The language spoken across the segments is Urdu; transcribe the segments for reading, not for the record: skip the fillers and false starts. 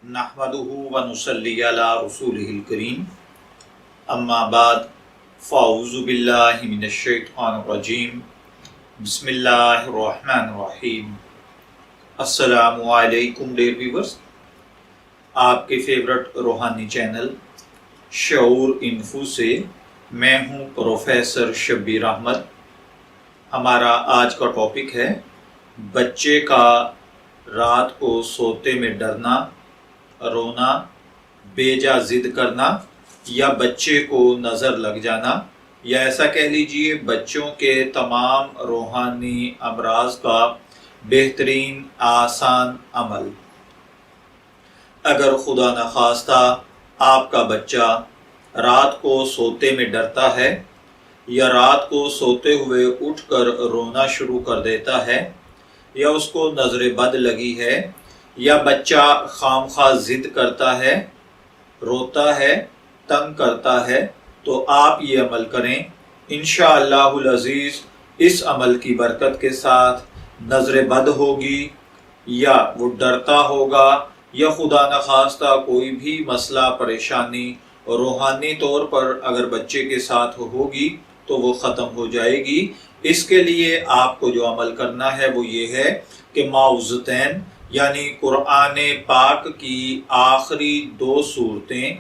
نحمدہ ونصلی علی رسولہ الکریم اما بعد فاعوذ باللہ من الشیطان الرجیم بسم اللہ الرحمن الرحیم۔ السلام علیکم ڈیئر ویورز، آپ کے فیورٹ روحانی چینل شعور انفو سے میں ہوں پروفیسر شبیر احمد۔ ہمارا آج کا ٹاپک ہے بچے کا رات کو سوتے میں ڈرنا، رونا، بیجا ضد کرنا یا بچے کو نظر لگ جانا، یا ایسا کہہ لیجئے بچوں کے تمام روحانی امراض کا بہترین آسان عمل۔ اگر خدا نخواستہ آپ کا بچہ رات کو سوتے میں ڈرتا ہے یا رات کو سوتے ہوئے اٹھ کر رونا شروع کر دیتا ہے یا اس کو نظر بد لگی ہے یا بچہ خام خواہ ضد کرتا ہے، روتا ہے، تنگ کرتا ہے، تو آپ یہ عمل کریں۔ انشاءاللہ العزیز اس عمل کی برکت کے ساتھ نظر بد ہوگی یا وہ ڈرتا ہوگا یا خدا نخواستہ کوئی بھی مسئلہ پریشانی روحانی طور پر اگر بچے کے ساتھ ہوگی تو وہ ختم ہو جائے گی۔ اس کے لیے آپ کو جو عمل کرنا ہے وہ یہ ہے کہ معوذتین یعنی قرآن پاک کی آخری 2 سورتیں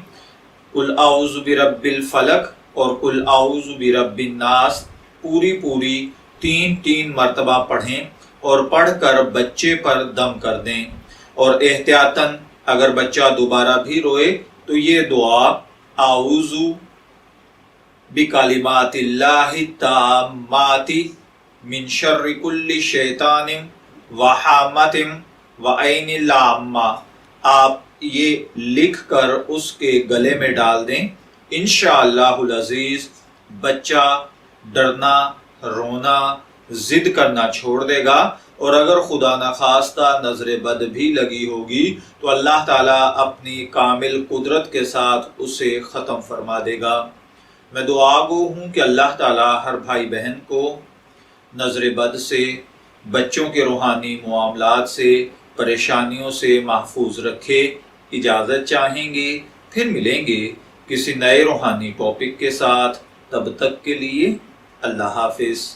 قل اعوذ برب الفلق اور قل اعوذ برب الناس پوری 3 مرتبہ پڑھیں اور پڑھ کر بچے پر دم کر دیں، اور احتیاطاً اگر بچہ دوبارہ بھی روئے تو یہ دعا اعوذ بکلمات اللہ التامات من شر کل شیطان وحامۃ وعین العامہ آپ یہ لکھ کر اس کے گلے میں ڈال دیں۔ انشاءاللہ العزیز بچہ ڈرنا، رونا، ضد کرنا چھوڑ دے گا، اور اگر خدا نخواستہ نظر بد بھی لگی ہوگی تو اللہ تعالیٰ اپنی کامل قدرت کے ساتھ اسے ختم فرما دے گا۔ میں دعا گو ہوں کہ اللہ تعالیٰ ہر بھائی بہن کو نظر بد سے، بچوں کے روحانی معاملات سے، پریشانیوں سے محفوظ رکھے۔ اجازت چاہیں گے، پھر ملیں گے کسی نئے روحانی ٹاپک کے ساتھ۔ تب تک کے لیے اللہ حافظ۔